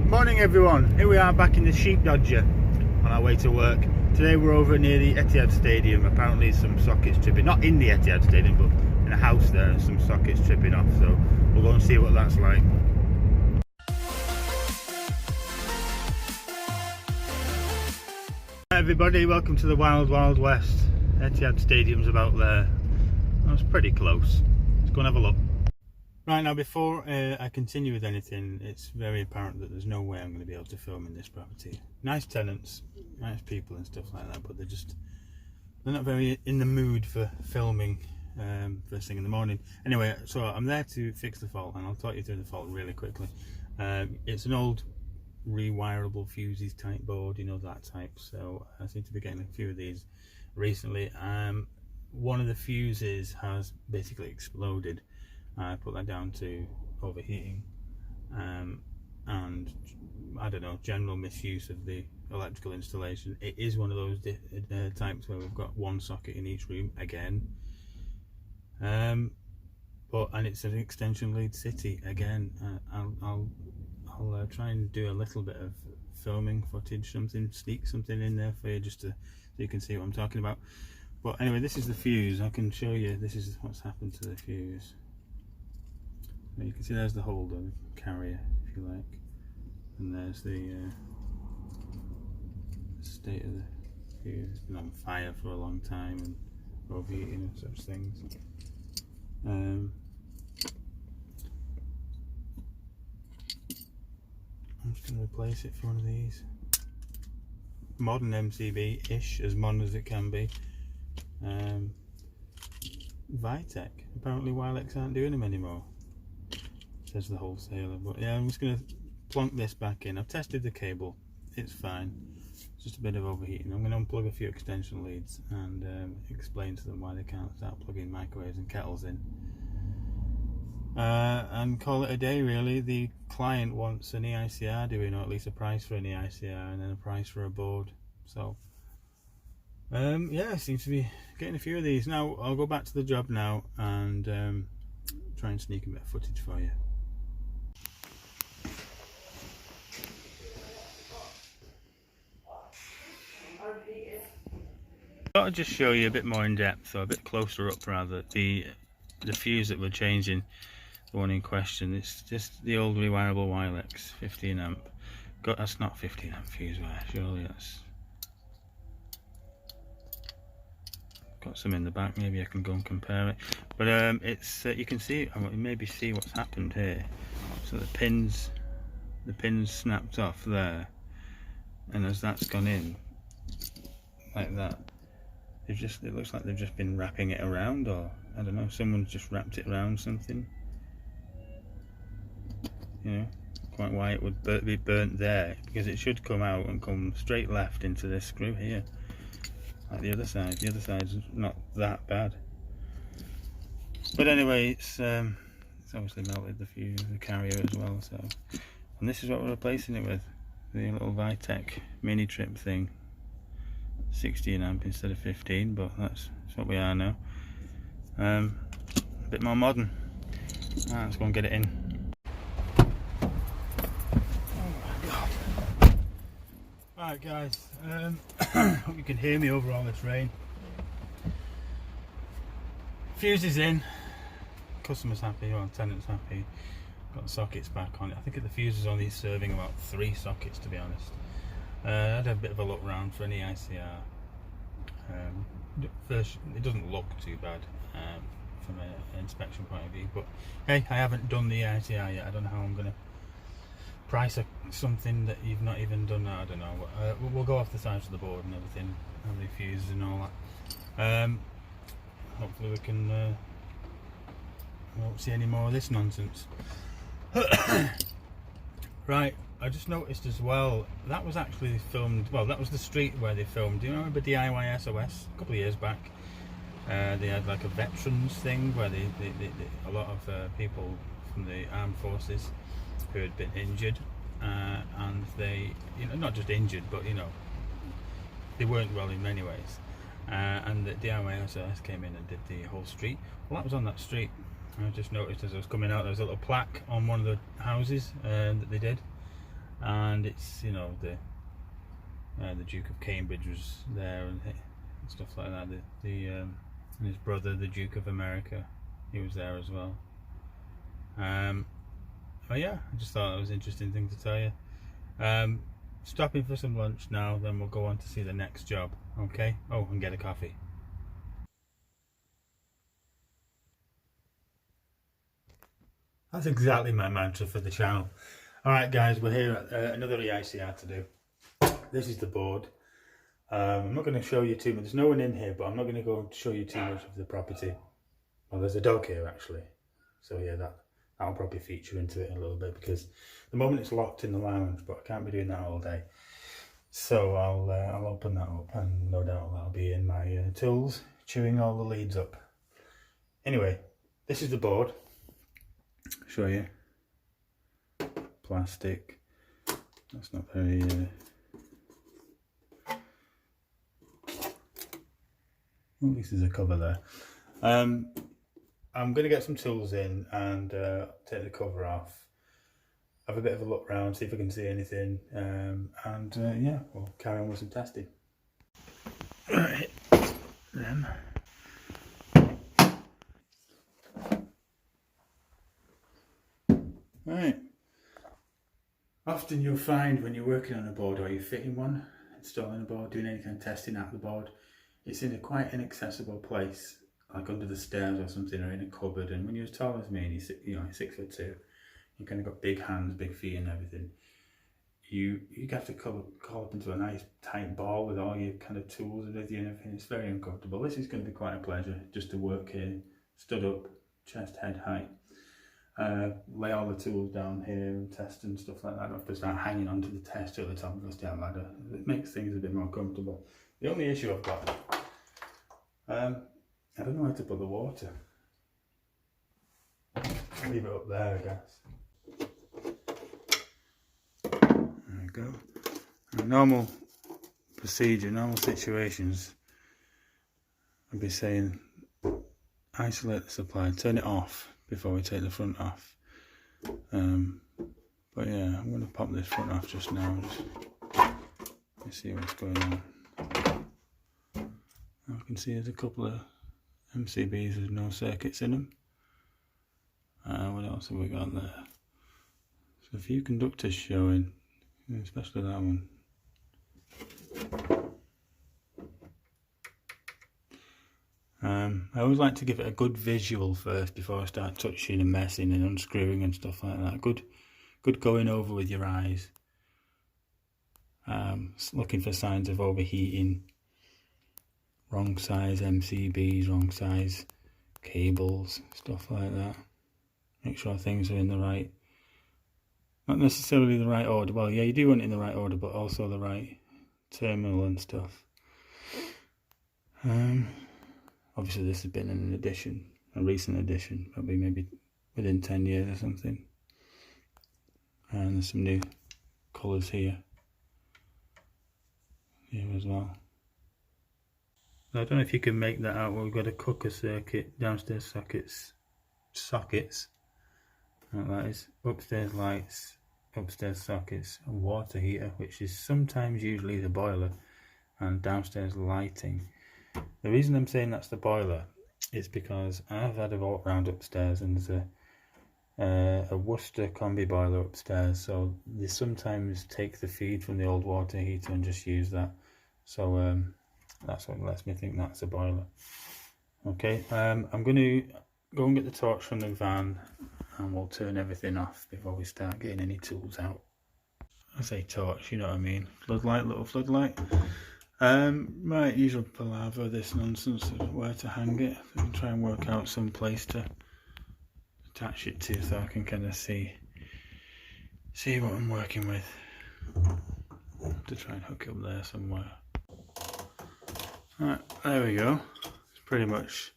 Morning everyone, here we are back in the sheep dodger on our way to work. Today we're over near the Etihad Stadium. Apparently some sockets tripping, not in the Etihad Stadium but in a house there, some sockets tripping off, so we'll go and see what that's like. Hi everybody, welcome to the Wild Wild West. Etihad Stadium's about there. That's pretty close. Let's go and have a look. Right, now before I continue with anything, it's very apparent that there's no way I'm going to be able to film in this property. Nice tenants, nice people and stuff like that, but they're not very in the mood for filming first thing in the morning. Anyway, so I'm there to fix the fault, and I'll talk you through the fault really quickly. It's an old rewirable fuses type board, you know, that type, so I seem to be getting a few of these recently. One of the fuses has basically exploded. I put that down to overheating and I don't know, general misuse of the electrical installation. It is one of those types where we've got one socket in each room again, and it's an extension lead city again. I'll try and do a little bit of filming footage, sneak something in there for you, just so you can see what I'm talking about. But anyway, this is the fuse. I can show you. This is what's happened to the fuse. You can see there's the holder, the carrier, if you like, and there's the state of the fuse. It's been on fire for a long time and overheating and such things. I'm just going to replace it for one of these. Modern MCB-ish, as modern as it can be. Vitec. Apparently Wilex aren't doing them anymore, says the wholesaler. But yeah, I'm just going to plonk this back in. I've tested the cable, it's fine. It's just a bit of overheating. I'm going to unplug a few extension leads and explain to them why they can't start plugging microwaves and kettles in, and call it a day really. The client wants an EICR doing, or at least a price for an EICR and then a price for a board. So yeah, I seem to be getting a few of these. Now I'll go back to the job now and try and sneak a bit of footage for you. I thought I'd just show you a bit more in depth, or a bit closer up rather, the fuse that we're changing, the one in question. It's just the old rewirable Wilex 15 amp. That's not 15 amp fuse wire, surely that's got some in the back. Maybe I can go and compare it, but it's you can see, maybe see what's happened here. So the pins snapped off there, and as that's gone in like that, it looks like they've just been wrapping it around, or I don't know, someone's just wrapped it around something, you know. Quite why it would be burnt there, because it should come out and come straight left into this screw here, like the other side. The other side's not that bad, but anyway, it's obviously melted the fuse, the carrier as well. So, and this is what we're replacing it with, the little Vitec mini trip thing, 16 amp instead of 15, but that's what we are now. A bit more modern. Let's go and get it in. Alright guys, hope you can hear me over all this rain. Fuse is in, customer's happy, well, tenant's happy, got the sockets back on it. I think the fuse is only serving about 3 sockets, to be honest. I had a bit of a look round for an EICR. First, it doesn't look too bad from an inspection point of view, but hey, I haven't done the EICR yet. I don't know how I'm going to price something that you've not even done. I don't know. We'll go off the sides of the board and everything, how many fuses and all that. Hopefully we can won't see any more of this nonsense. Right, I just noticed as well, that was actually filmed, well, that was the street where they filmed. Do you remember DIY SOS a couple of years back? They had like a veterans thing where a lot of people from the armed forces who had been injured, and they, you know, not just injured, but you know, they weren't well in many ways, and the DIY SOS came in and did the whole street. Well, that was on that street. I just noticed as I was coming out, there was a little plaque on one of the houses that they did, and it's, you know, the Duke of Cambridge was there and stuff like that. And his brother, the Duke of America, he was there as well. But yeah, I just thought that was an interesting thing to tell you. Stopping for some lunch now, then we'll go on to see the next job. Okay. Oh, and get a coffee. That's exactly my mantra for the channel. Alright guys, we're here at another EICR to do. This is the board. I'm not going to show you too much. There's no one in here, but I'm not going to go and show you too much of the property. Well, there's a dog here actually. So yeah, that'll probably feature into it a little bit, because at the moment it's locked in the lounge, but I can't be doing that all day. So I'll open that up, and no doubt that'll be in my tools, chewing all the leads up. Anyway, this is the board. Show you. Plastic. That's not very at least there's a cover there. I'm going to get some tools in and take the cover off, have a bit of a look around, see if I can see anything, and yeah, we'll carry on with some testing. Right, then. Right. Often you'll find when you're working on a board, or you're fitting one, installing a board, doing any kind of testing at the board, it's in a quite inaccessible place, like under the stairs or something, or in a cupboard. And when you're as tall as me, and you're 6'2", you kind of got big hands, big feet, and everything. You have to call up into a nice tight ball with all your kind of tools with you and everything. It's very uncomfortable. This is going to be quite a pleasure just to work here, stood up, chest head height. Lay all the tools down here and test and stuff like that. I don't have to start hanging onto the tester at the top of the stair ladder. It makes things a bit more comfortable. The only issue I've got, I don't know how to put the water. I'll leave it up there, I guess. There we go. In normal procedure, normal situations, I'd be saying isolate the supply, turn it off before we take the front off. But yeah, I'm going to pop this front off just now. Let's see what's going on. I can see there's a couple of MCBs with no circuits in them. What else have we got there? So a few conductors showing, especially that one. I always like to give it a good visual first before I start touching and messing and unscrewing and stuff like that. Good going over with your eyes. Looking for signs of overheating, wrong size MCBs, wrong size cables, stuff like that. Make sure things are in the right, not necessarily the right order. Well, yeah, you do want it in the right order, but also the right terminal and stuff. Obviously this has been an addition, a recent addition, probably maybe within 10 years or something. And there's some new colours here as well. I don't know if you can make that out. We've got a cooker circuit, downstairs sockets, that is, upstairs lights, upstairs sockets, a water heater, which is sometimes usually the boiler, and downstairs lighting. The reason I'm saying that's the boiler is because I've had a walk round upstairs, and there's a Worcester combi boiler upstairs, so they sometimes take the feed from the old water heater and just use that. So that's what lets me think that's a boiler. Okay, I'm going to go and get the torch from the van, and we'll turn everything off before we start getting any tools out. I say torch, you know what I mean. Floodlight, little floodlight. Right, usual palaver, this nonsense of where to hang it. I can try and work out some place to attach it to, so I can kind of see what I'm working with. To try and hook it up there somewhere. Right, there we go. It's pretty much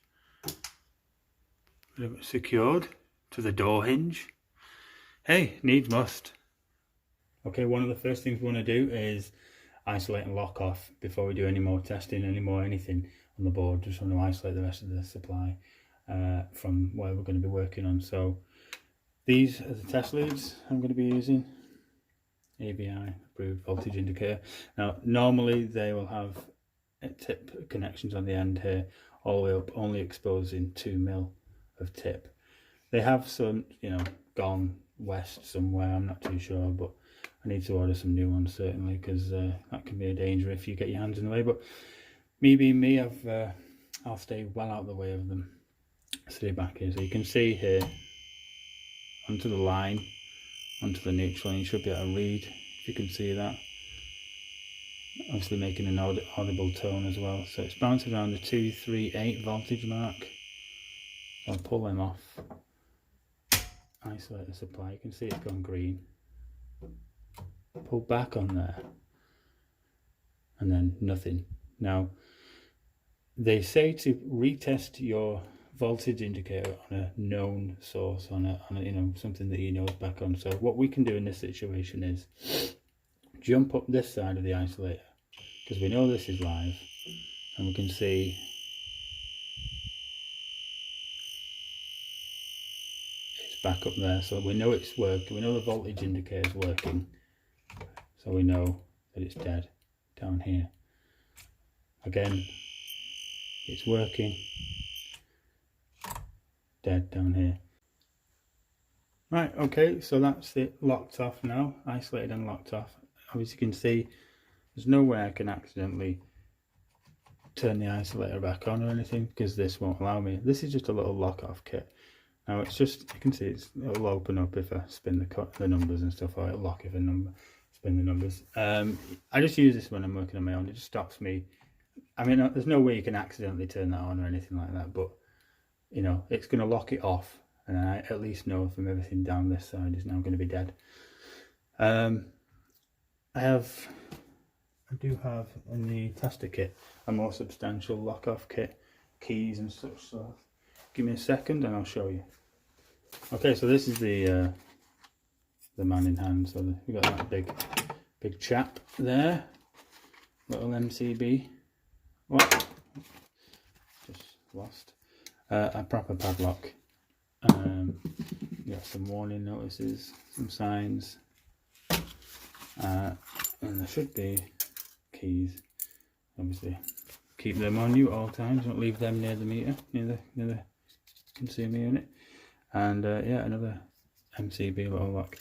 secured to the door hinge. Hey, needs must. Okay, one of the first things we want to do is isolate and lock off before we do any more testing, anything on the board. Just want to isolate the rest of the supply from where we're going to be working on. So these are the test leads I'm going to be using. ABI approved voltage indicator. Now normally they will have tip connections on the end here, all the way up, only exposing 2 mil of tip. They have some, you know, gone west somewhere, I'm not too sure, but I need to order some new ones certainly, because that can be a danger if you get your hands in the way. But me being me, I'll stay well out of the way of them. Stay back here, so you can see here onto the line, onto the neutral, and you should be able to read, if you can see that. Obviously making an audible tone as well, so it's bouncing around the 238 voltage mark. I'll pull them off, isolate the supply. You can see it's gone green. Pull back on there, and then nothing. Now they say to retest your voltage indicator on a known source, on a you know, something that you know is back on. So what we can do in this situation is jump up this side of the isolator, because we know this is live, and we can see it's back up there, so we know it's working. We know the voltage indicator is working, so we know that it's dead down here. Again, it's working, dead down here. Right, okay, so that's it locked off now, isolated and locked off. As you can see, there's no way I can accidentally turn the isolator back on or anything, because this won't allow me. This is just a little lock off kit. Now it's just, you can see it'll open up if I spin the numbers and stuff, or it'll lock if I spin the numbers. I just use this when I'm working on my own. It just stops me. I mean, there's no way you can accidentally turn that on or anything like that, but you know, it's going to lock it off, and I at least know from everything down this side is now going to be dead. I do have in the tester kit a more substantial lock-off kit, keys and such, so give me a second and I'll show you. Okay, so this is the man in hand. So we've got that big chap there, little MCB. What? Just lost. A proper padlock. Got some warning notices, some signs, and there should be keys. Obviously keep them on you at all times, don't leave them near the meter, near the consumer unit. And yeah, another MCB little lock.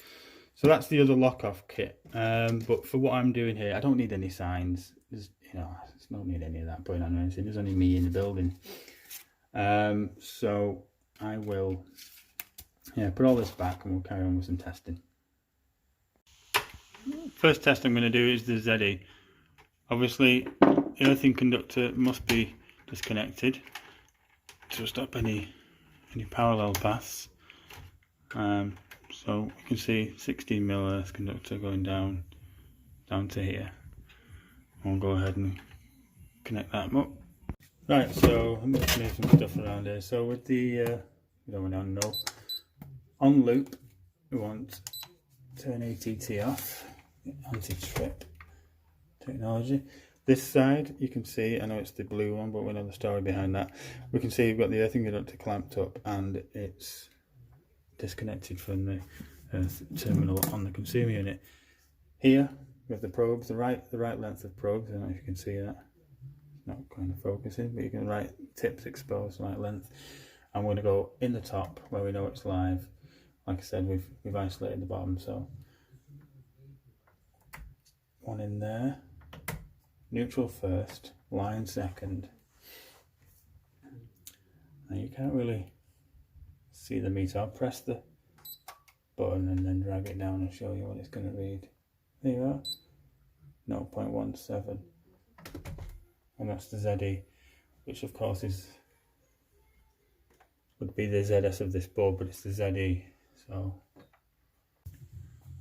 So that's the other lock off kit. But for what I'm doing here, I don't need any signs. There's no need any of that going on or anything. There's only me in the building. So I will put all this back and we'll carry on with some testing. First test I'm going to do is the ZE. Obviously, the earthing conductor must be disconnected to stop any parallel paths. So you can see 16 mil earth conductor going down to here. I'll go ahead and connect that up. Right, so I'm going to move some stuff around here. So with the on loop, we want turn ATT off, anti-trip technology. This side, you can see, I know it's the blue one, but we know the story behind that. We can see we've got the earthing conductor clamped up and it's disconnected from the earth terminal on the consumer unit. Here we have the probes, the right length of probes. I don't know if you can see that. Not kind of focusing, but you can right tips exposed, right length. And we're going to go in the top where we know it's live. Like I said, we've isolated the bottom, so one in there. Neutral first, line second. Now you can't really see the meter. I'll press the button and then drag it down and show you what it's going to read. There you are, 0.17, and that's the ZE, which of course would be the ZS of this board, but it's the ZE. So,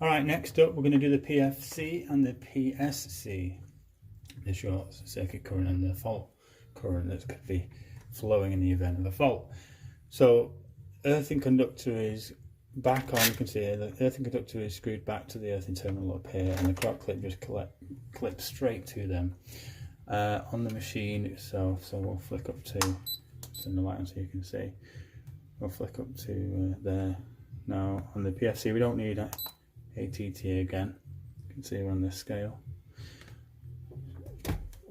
all right, next up we're going to do the PFC and the PSC. The short circuit current and the fault current that could be flowing in the event of a fault. So earthing conductor is back on. You can see here the earthing conductor is screwed back to the earthing terminal up here, and the crock clip just clips straight to them on the machine itself. So we'll flick up to turn the light on so you can see. We'll flick up to there. Now on the PFC we don't need ATT again. You can see on this scale.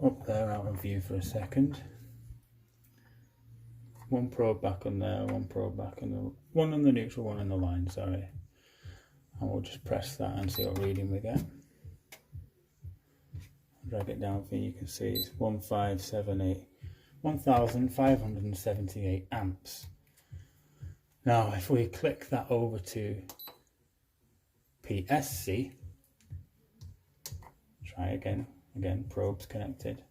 Up there, out of view for a second. One probe back on there, one probe back on the one on the neutral, one on the line, sorry. And we'll just press that and see what reading we get. Drag it down for you can see it's 1578 amps. Now if we click that over to PSC, try again, probes connected.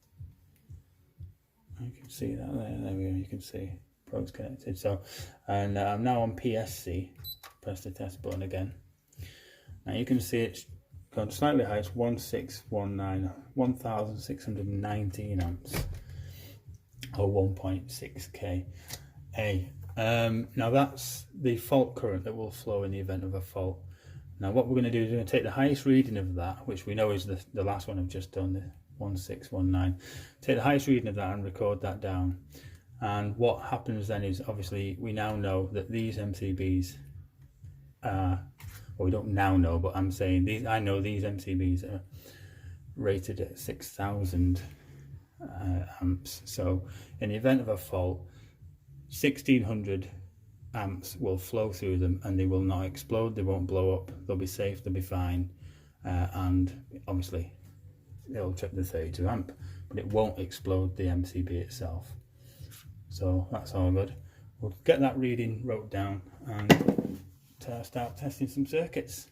You can see that there we go, you can see probes connected. So, and I'm now on PSC, press the test button again. Now you can see it's gone slightly higher, it's 1619 amps, or 1.6 kA. Now that's the fault current that will flow in the event of a fault. Now what we're going to do is we're going to take the highest reading of that, which we know is the last one I've just done, the 1619. Take the highest reading of that and record that down. And what happens then is, obviously we now know that these MCBs are, well, we don't now know, but I'm saying these, I know these MCBs are rated at 6,000 amps. So in the event of a fault, 1600 amps will flow through them and they will not explode, they won't blow up, they'll be safe, they'll be fine, and obviously it'll trip the 32 amp, but it won't explode the MCB itself. So that's all good. We'll get that reading wrote down and start testing some circuits.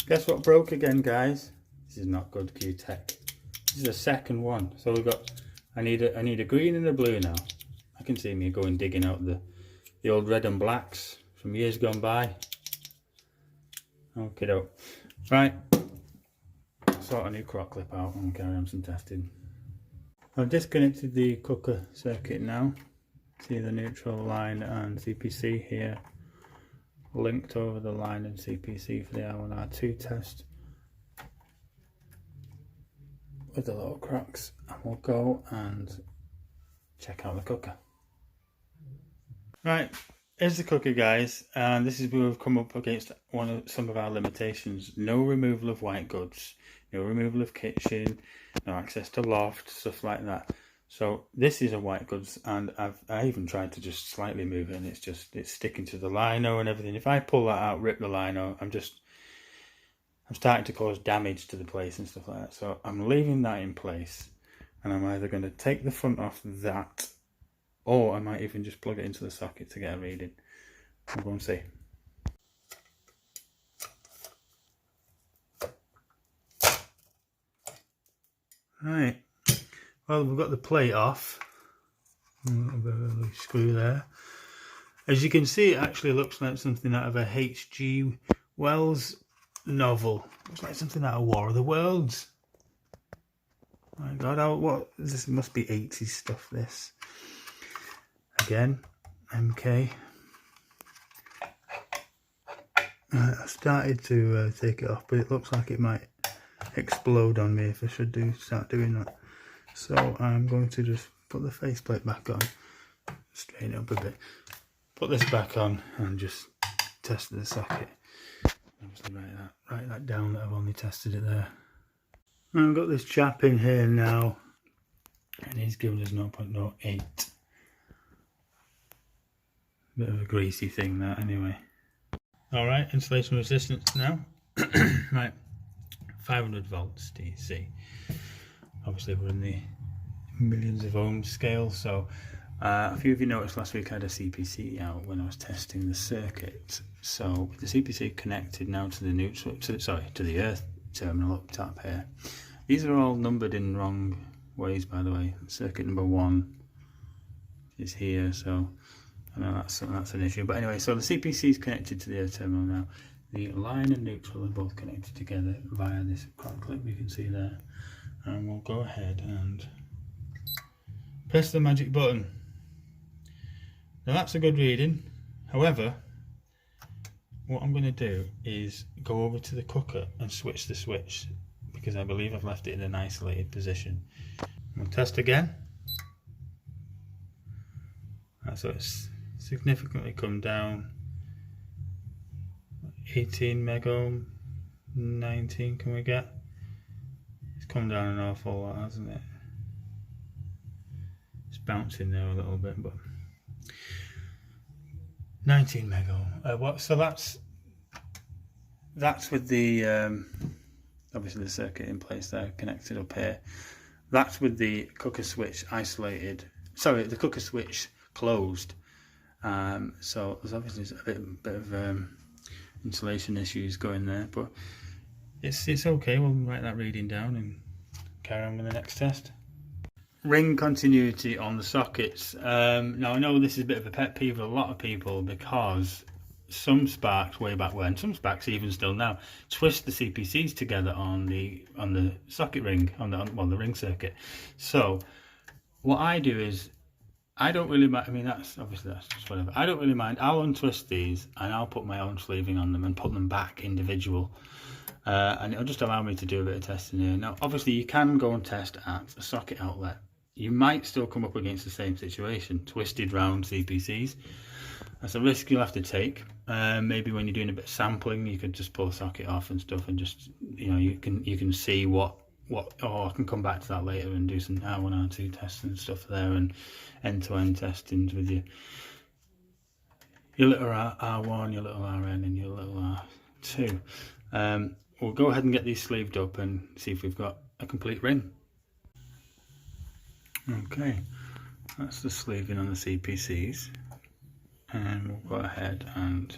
Guess what broke again, guys? This is not good, Q-Tech. This is the second one. So we've got, I need a green and a blue now. I can see me going digging out the old red and blacks from years gone by. Okay, doke. Right, sort a new crock clip out and carry on some testing. I've disconnected the cooker circuit now. See the neutral line and CPC here linked over the line and CPC for the R1 R2 test with the little cracks, and we'll go and check out the cooker. Right, here's the cooker, guys, and this is where we've come up against some of our limitations. No removal of white goods, no removal of kitchen, no access to loft, stuff like that. So this is a white goods, and I even tried to just slightly move it, and it's sticking to the lino and everything. If I pull that out, rip the lino, I'm starting to cause damage to the place and stuff like that. So I'm leaving that in place, and I'm either going to take the front off that, or I might even just plug it into the socket to get a reading. We'll go and see. Right, well, we've got the plate off. A little bit of a loose screw there. As you can see, it actually looks like something out of a H.G. Wells novel. Looks like something out of War of the Worlds. My God, what this must be 80s stuff. This again, MK. I started to take it off, but it looks like it might explode on me if I should start doing that. So I'm going to just put the faceplate back on, straighten it up a bit, put this back on, and just test the socket. Obviously write that down that I've only tested it there. And I've got this chap in here now, and he's given us 0.08. Bit of a greasy thing that, anyway. Alright, insulation resistance now. Right, 500 volts DC. Obviously we're in the millions of ohms scale, so a few of you noticed last week I had a CPC out when I was testing the circuit. So with the CPC connected now to the neutral, to the earth terminal up top here. These are all numbered in wrong ways, by the way. Circuit number 1 is here, so I know that's an issue. But anyway, so the CPC is connected to the earth terminal now. The line and neutral are both connected together via this crock clip you can see there. And we'll go ahead and press the magic button. Now that's a good reading. However, what I'm going to do is go over to the cooker and switch the switch, because I believe I've left it in an isolated position. We'll test again. So it's significantly come down. 18 meg ohm, 19 can we get? It's come down an awful lot, hasn't it? It's bouncing there a little bit, but 19 mega. So that's with the obviously the circuit in place there, connected up here. That's with the cooker switch isolated. Sorry, the cooker switch closed. So there's obviously a bit of insulation issues going there, but it's okay. We'll write that reading down and carry on with the next test. Ring continuity on the sockets. Now I know this is a bit of a pet peeve for a lot of people, because some sparks way back when, some sparks even still now, twist the CPCs together on the socket ring, on the ring circuit. So what I do is, I don't really mind. I mean, that's just whatever. I don't really mind. I'll untwist these and I'll put my own sleeving on them and put them back individual. And it'll just allow me to do a bit of testing here. Now, obviously, you can go and test at a socket outlet. You might still come up against the same situation, twisted round CPCs. That's a risk you'll have to take. Maybe when you're doing a bit of sampling, you could just pull the socket off and stuff, and just, you know, you can see what. Oh, I can come back to that later and do some R1, R2 tests and stuff there, and end-to-end testings with your little R1, your little RN, and your little R2. We'll go ahead and get these sleeved up and see if we've got a complete ring. Okay, that's the sleeving on the CPCs, and we'll go ahead and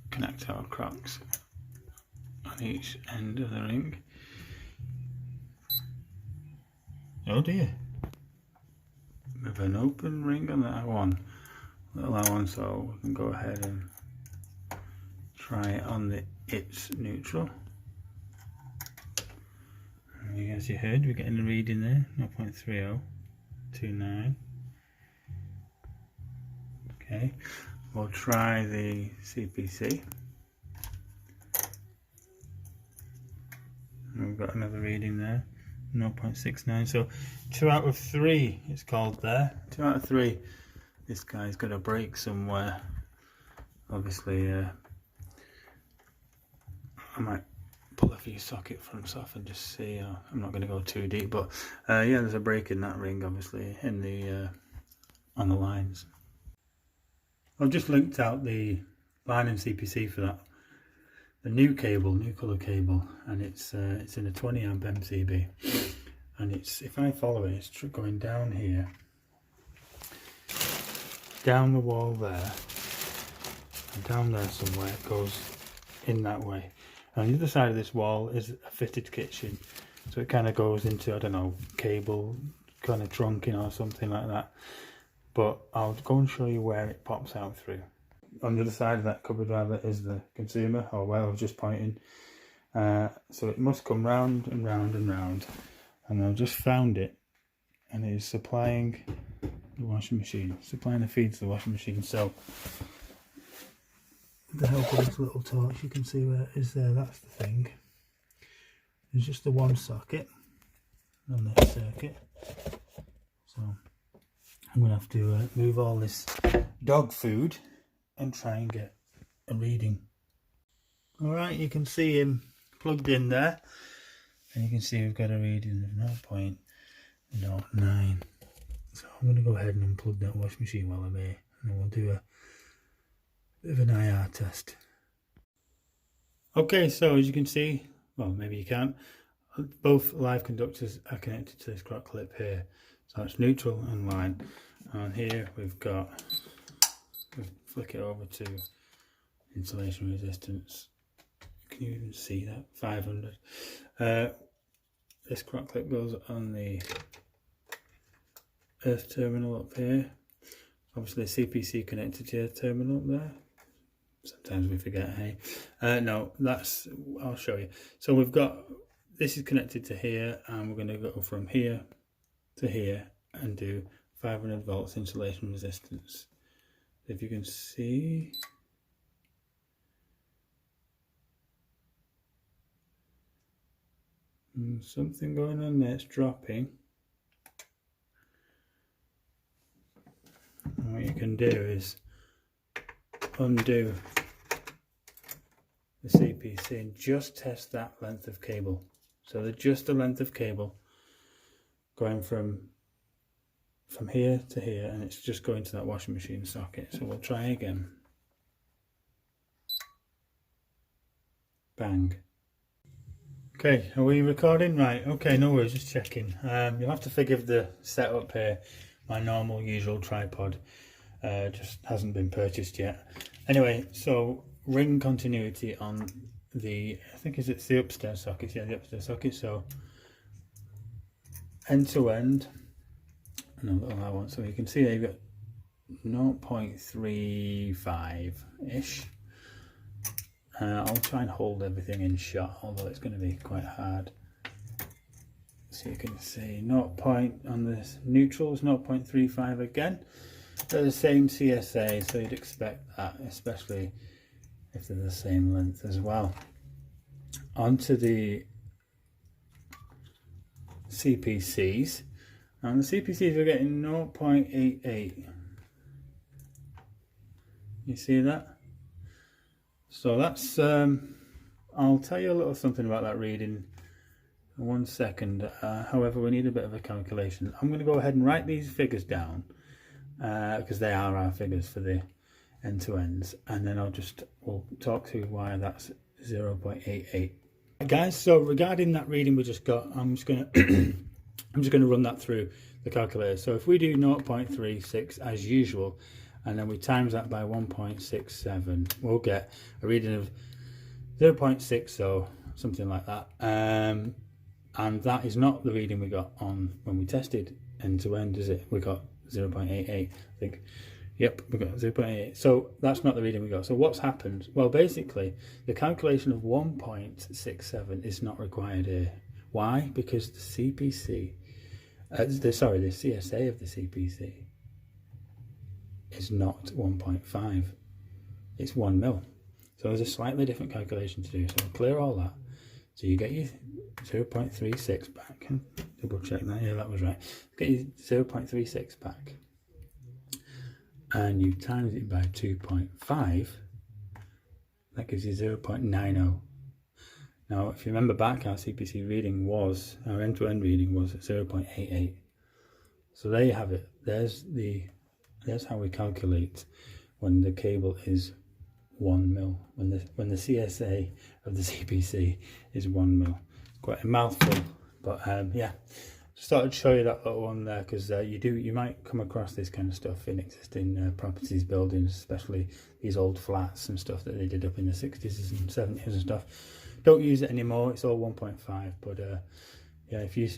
connect our crocks on each end of the ring. Oh dear, with an open ring on the R1, little R1, so we can go ahead and try it on the its neutral. And as you heard, we're getting a reading there, 0.3029. Okay, we'll try the CPC. And we've got another reading there, 0.69. So 2 out of 3 it's called there. 2 out of 3. This guy's got a break somewhere. Obviously, I might pull a few socket fronts off and just see. I'm not going to go too deep, but yeah, there's a break in that ring, obviously, in the on the lines. I've just linked out the line and CPC for that. The new cable, new colour cable, and it's in a 20 amp MCB, and it's, if I follow it, it's going down here, down the wall there, and down there somewhere. It goes in that way. On the other side of this wall is a fitted kitchen, so it kind of goes into, I don't know, cable kind of trunking or something like that. But I'll go and show you where it pops out through. On the other side of that cupboard rather is the consumer, or where I was just pointing. So it must come round and round and round, and I've just found it, and it is supplying the washing machine, supplying the feed to the washing machine. So with the help of this little torch, you can see where it is there. That's the thing. There's just the one socket on this circuit, so I'm going to have to move all this dog food and try and get a reading. Alright, you can see him plugged in there, and you can see we've got a reading of 0.09. So I'm going to go ahead and unplug that wash machine while I'm here, and we'll do a bit of an IR test. Okay, so as you can see, well, maybe you can't, both live conductors are connected to this crock clip here. So it's neutral and line. And here we've got, we'll flick it over to insulation resistance. Can you even see that? 500. This crock clip goes on the earth terminal up here. Obviously CPC connected to the earth terminal up there. Sometimes we forget, hey. No, that's, I'll show you. So we've got, this is connected to here, and we're going to go from here to here and do 500 volts insulation resistance. If you can see, something going on there, it's dropping. And what you can do is undo the CPC and just test that length of cable. So they're just the length of cable going from here to here, and it's just going to that washing machine socket. So we'll try again. Bang. Okay, are we recording? Right, okay, no worries, just checking. You'll have to forgive the setup here. My normal, usual tripod just hasn't been purchased yet. Anyway, so ring continuity on the, I think it's the upstairs socket, yeah, the upstairs socket. So end to end, and a little I want, so you can see there you've got 0.35-ish. I'll try and hold everything in shot, although it's going to be quite hard. So you can see 0. On the neutrals, 0.35 again. They're the same CSA, so you'd expect that, especially if they're the same length as well. Onto the CPCs. And the CPCs are getting 0.88. You see that? So that's, I'll tell you a little something about that reading in 1 second. However, we need a bit of a calculation. I'm going to go ahead and write these figures down because they are our figures for the end-to-ends, and then we'll talk through why that's 0.88. Guys, so regarding that reading we just got, I'm just going to run that through the calculator. So if we do 0.36 as usual, and then we times that by 1.67, we'll get a reading of 0.60, something like that. And that is not the reading we got on when we tested end to end, is it? We got 0.88, I think. Yep, we got 0.88. So that's not the reading we got. So what's happened? Well, basically, the calculation of 1.67 is not required here. Why? Because the CPC, the CSA of the CPC is not 1.5, it's 1 mil. So there's a slightly different calculation to do. So I'll clear all that. So you get your 0.36 back. Double check that, yeah, that was right. Get your 0.36 back. And you times it by 2.5, that gives you 0.90. Now, if you remember back, our CPC reading was, our end-to-end reading was 0.88. So there you have it. There's how we calculate when the cable is 1 mil, when the CSA of the CPC is 1 mil. It's quite a mouthful, but yeah, just thought I'd show you that little one there, because you might come across this kind of stuff in existing properties, buildings, especially these old flats and stuff that they did up in the 60s and 70s and stuff. Don't use it anymore, it's all 1.5, but yeah, if you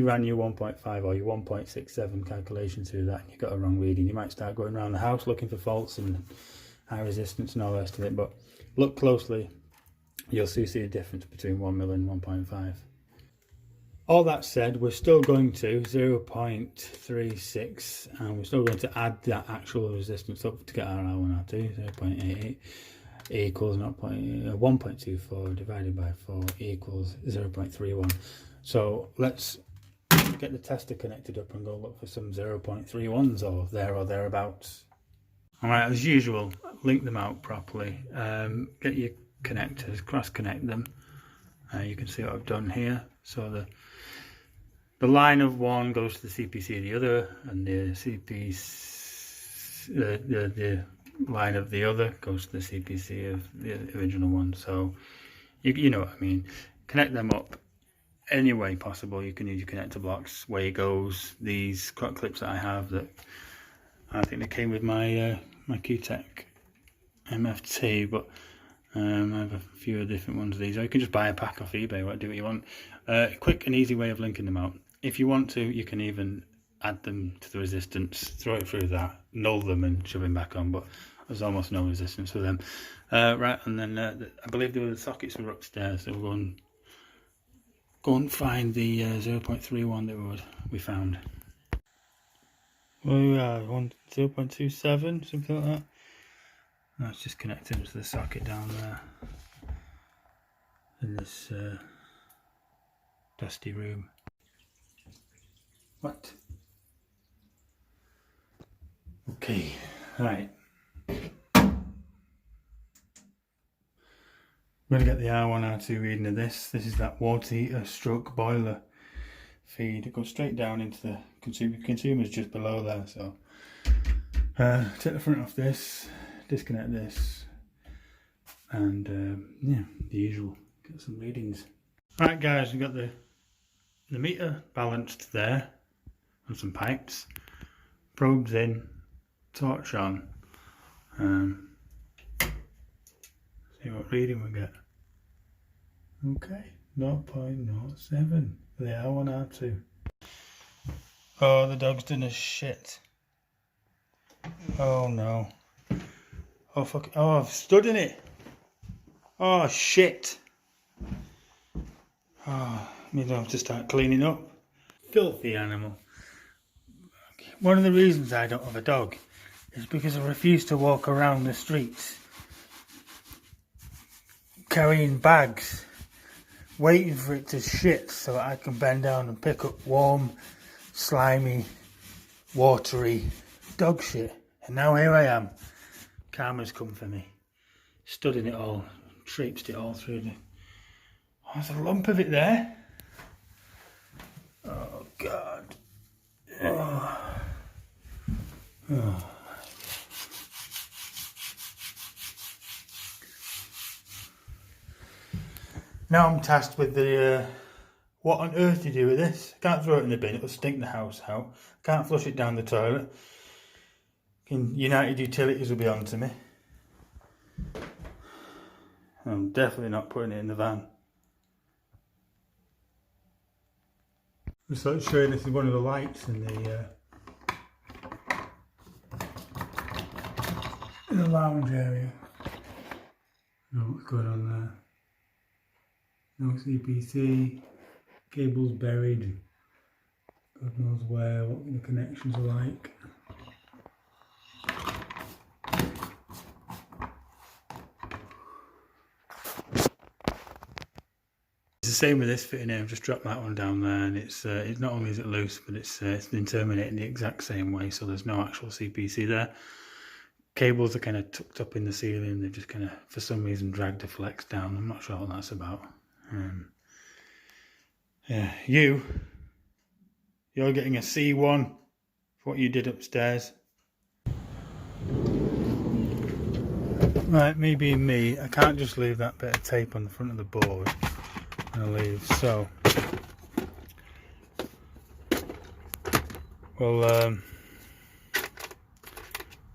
ran your 1.5 or your 1.67 calculation through that and you got a wrong reading, you might start going around the house looking for faults and high resistance and all the rest of it. But look closely, you'll see a difference between 1 mil and 1.5. All that said, we're still going to 0.36, and we're still going to add that actual resistance up to get our R1, R2, 0.88 equals 1.24 divided by 4 equals 0.31. So let's get the tester connected up and go look for some 0.31s or thereabouts. Alright, as usual, link them out properly. Get your connectors, cross connect them. You can see what I've done here. So the line of one goes to the CPC of the other, and the the line of the other goes to the CPC of the original one. So you know what I mean. Connect them up any way possible. You can use your connector blocks, Wagos, these crot clips that I have that I think they came with my my Q-Tech MFT, but I have a few different ones of these. Or you can just buy a pack off eBay, do what you want. Quick and easy way of linking them out. If you want to, you can even add them to the resistance, throw it through that, null them and shove them back on, but there's almost no resistance for them. Right, and then I believe the sockets were upstairs, so we'll go and find the 0.31 that we found. Well, we are 0.27, something like that. That's just connected to the socket down there in this dusty room. What? Okay, right. I'm going to get the R1, R2 reading of this. This is that water heater stroke boiler feed. It goes straight down into the consumer's just below there. So take the front off this, disconnect this, and yeah, the usual. Get some readings. Right guys, we've got the meter balanced there on some pipes. Probes in, torch on. See what reading we get. Okay, 0.07 for the R1, R2. Oh, the dog's done a shit. Oh no. Oh fuck. Oh, I've stood in it. Oh shit. Oh, maybe I'll have to start cleaning up. Filthy animal. One of the reasons I don't have a dog is because I refuse to walk around the streets carrying bags, waiting for it to shit so that I can bend down and pick up warm, slimy, watery dog shit. And now here I am. Karma's come for me. Stood in it all, traipsed it all through the... Oh, there's a lump of it there. Oh God. Oh. Oh. Now I'm tasked with the what on earth do you do with this? I can't throw it in the bin, it'll stink the house out. I can't flush it down the toilet. United Utilities will be on to me. I'm definitely not putting it in the van. Just like to show you, this is one of the lights in the lounge area. Know what's going on there. No CPC, cables buried, God knows where, what the connections are like. It's the same with this fitting here. I've just dropped that one down there, and it's not only is it loose, but it's been terminated in the exact same way, so there's no actual CPC there. Cables are kind of tucked up in the ceiling, they've just kind of, for some reason, dragged the flex down. I'm not sure what that's about. Yeah, you're getting a C1 for what you did upstairs. Right, me being me, I can't just leave that bit of tape on the front of the board and leave, so we'll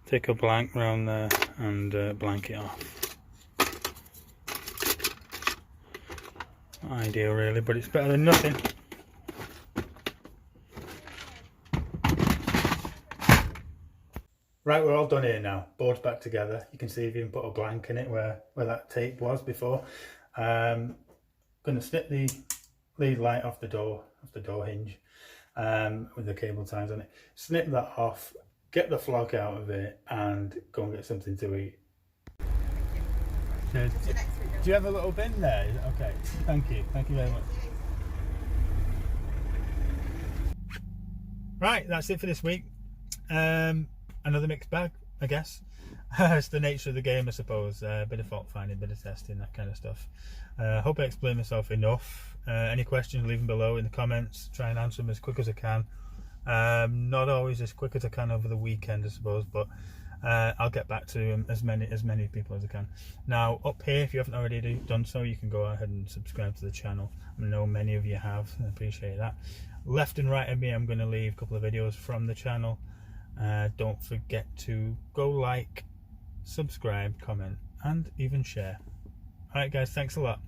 take a blank round there and blank it off. Not ideal really, but it's better than nothing. Right, we're all done here now. Board's back together. You can see if you can put a blank in it where that tape was before. Going to snip the lead light off the door hinge with the cable ties on it. Snip that off, get the flock out of it, and go and get something to eat. Do you have a little bin there? Okay, thank you very much. Right, that's it for this week. Another mixed bag, I guess. It's the nature of the game, I suppose. A bit of fault finding, a bit of testing, that kind of stuff. Hope I explained myself enough. Any questions, leave them below in the comments. Try and answer them as quick as I can. Not always as quick as I can over the weekend, I suppose, but I'll get back to as many people as I can. Now, up here, if you haven't already done so, you can go ahead and subscribe to the channel. I know many of you have, I appreciate that. Left and right of me, I'm going to leave a couple of videos from the channel. Don't forget to go like, subscribe, comment, and even share. Alright guys, thanks a lot.